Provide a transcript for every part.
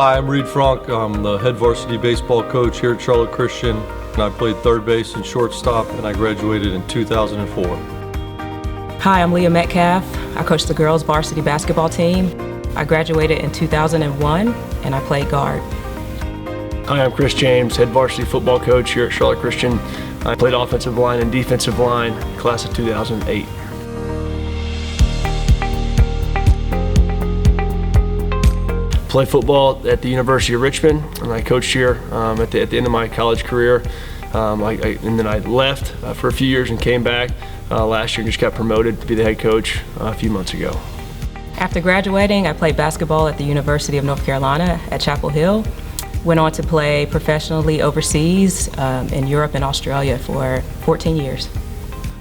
Hi, I'm Reed Frank. I'm the head varsity baseball coach here at Charlotte Christian. And I played third base and shortstop, and I graduated in 2004. Hi, I'm Leah Metcalf. I coach the girls varsity basketball team. I graduated in 2001, and I played guard. Hi, I'm Chris James, head varsity football coach here at Charlotte Christian. I played offensive line and defensive line, class of 2008. Played football at the University of Richmond, and I coached here at the end of my college career. And then I left for a few years and came back last year and just got promoted to be the head coach a few months ago. After graduating, I played basketball at the University of North Carolina at Chapel Hill. Went on to play professionally overseas in Europe and Australia for 14 years.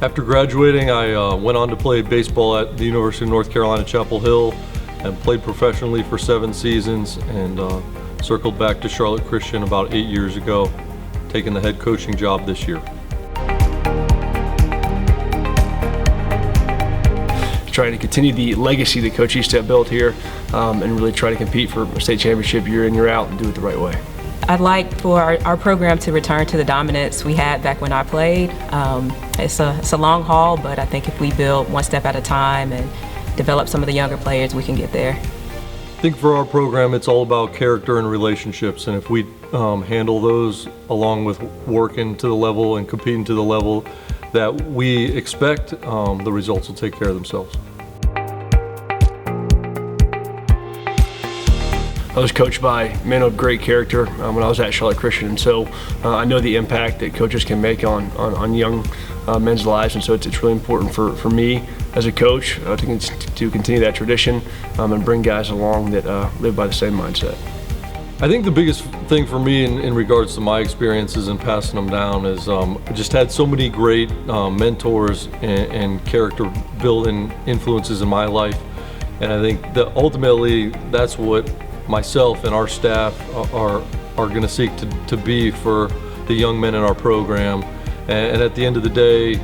After graduating, I went on to play baseball at the University of North Carolina, Chapel Hill, and played professionally for 7 seasons, and circled back to Charlotte Christian about 8 years ago, taking the head coaching job this year. Trying to continue the legacy that Coach Eastet built here and really try to compete for a state championship year in, year out, and do it the right way. I'd like for our program to return to the dominance we had back when I played. It's a long haul, but I think if we build one step at a time and develop some of the younger players, we can get there. I think for our program, it's all about character and relationships, and if we handle those along with working to the level and competing to the level that we expect, the results will take care of themselves. I was coached by men of great character when I was at Charlotte Christian, and so I know the impact that coaches can make on young men's lives, and so it's really important for me as a coach to continue that tradition and bring guys along that live by the same mindset. I think the biggest thing for me in regards to my experiences and passing them down is I just had so many great mentors and character building influences in my life, and I think that ultimately that's what myself and our staff are going to seek to be for the young men in our program. And at the end of the day,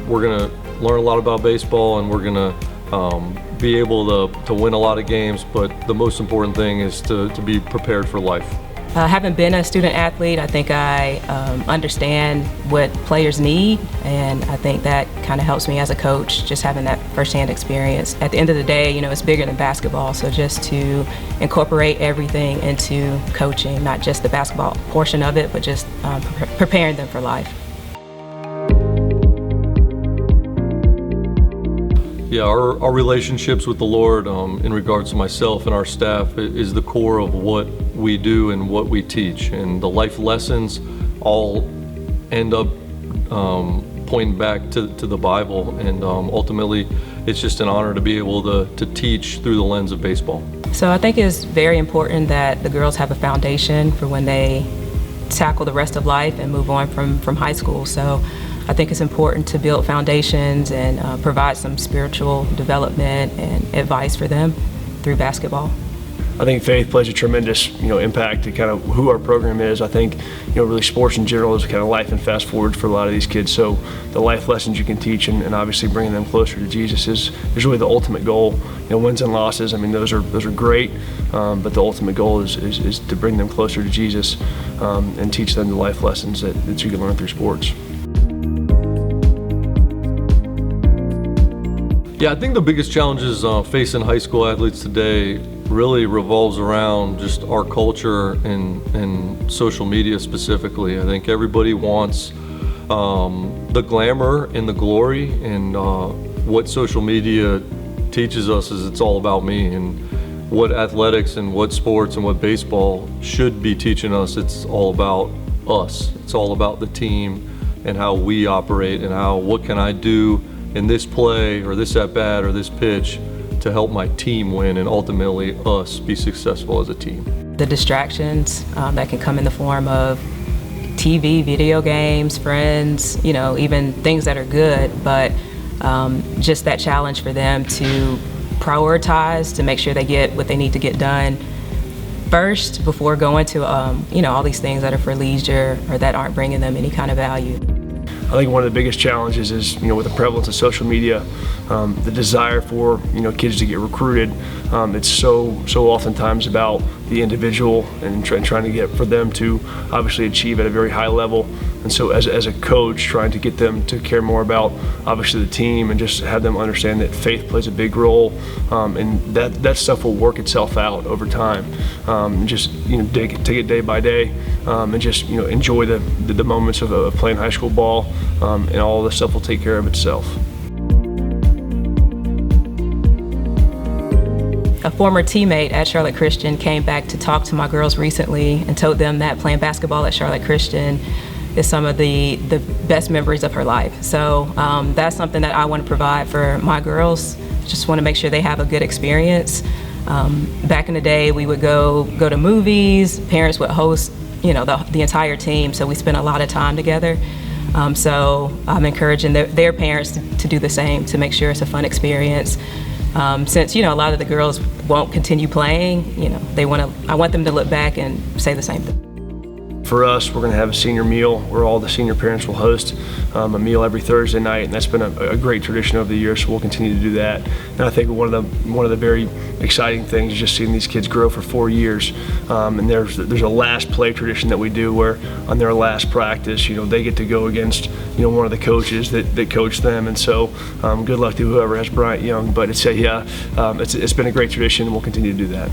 we're going to learn a lot about baseball, and we're going to be able to win a lot of games, but the most important thing is to be prepared for life. Having been a student athlete, I think I understand what players need, and I think that kind of helps me as a coach, just having that firsthand experience. At the end of the day, you know, it's bigger than basketball, so just to incorporate everything into coaching, not just the basketball portion of it, but just preparing them for life. Yeah, our relationships with the Lord in regards to myself and our staff is the core of what we do and what we teach. And the life lessons all end up pointing back to the Bible. And ultimately, it's just an honor to be able to teach through the lens of baseball. So I think it's very important that the girls have a foundation for when they tackle the rest of life and move on from high school. So I think it's important to build foundations and provide some spiritual development and advice for them through basketball. I think faith plays a tremendous, impact to kind of who our program is. I think, really sports in general is kind of life and fast forward for a lot of these kids. So the life lessons you can teach and obviously bringing them closer to Jesus is really the ultimate goal. Wins and losses, I mean, those are great, but the ultimate goal is to bring them closer to Jesus and teach them the life lessons that you can learn through sports. Yeah, I think the biggest challenges facing high school athletes today really revolves around just our culture and social media specifically. I think everybody wants the glamour and the glory, and what social media teaches us is it's all about me, and what athletics and what sports and what baseball should be teaching us, it's all about us. It's all about the team and how we operate and what can I do in this play or this at-bat or this pitch to help my team win and ultimately us be successful as a team. The distractions that can come in the form of TV, video games, friends, even things that are good, but just that challenge for them to prioritize, to make sure they get what they need to get done first before going to all these things that are for leisure or that aren't bringing them any kind of value. I think one of the biggest challenges is, with the prevalence of social media, the desire for, kids to get recruited. It's so oftentimes about the individual and trying to get for them to obviously achieve at a very high level. And so as a coach, trying to get them to care more about obviously the team and just have them understand that faith plays a big role, and that stuff will work itself out over time. Just take it day by day, and just enjoy the moments of playing high school ball, and all the stuff will take care of itself. A former teammate at Charlotte Christian came back to talk to my girls recently and told them that playing basketball at Charlotte Christian is some of the best memories of her life. So that's something that I want to provide for my girls. Just want to make sure they have a good experience. Back in the day, we would go to movies. Parents would host, the entire team. So we spent a lot of time together. So I'm encouraging their parents to do the same, to make sure it's a fun experience. Since a lot of the girls won't continue playing, I want them to look back and say the same thing. For us, we're going to have a senior meal where all the senior parents will host a meal every Thursday night, and that's been a great tradition over the years. So we'll continue to do that. And I think one of the very exciting things is just seeing these kids grow for 4 years. And there's a last play tradition that we do where on their last practice, they get to go against one of the coaches that coached them. And so good luck to whoever has Bryant Young. But it's been a great tradition, and we'll continue to do that.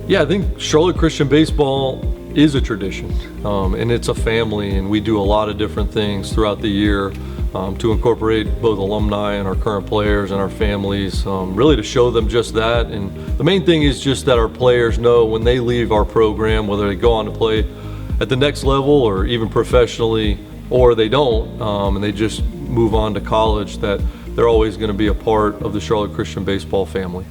Yeah, I think Charlotte Christian baseball is a tradition, and it's a family, and we do a lot of different things throughout the year to incorporate both alumni and our current players and our families, really to show them just that. And the main thing is just that our players know when they leave our program, whether they go on to play at the next level or even professionally, or they don't, and they just move on to college, that they're always going to be a part of the Charlotte Christian baseball family.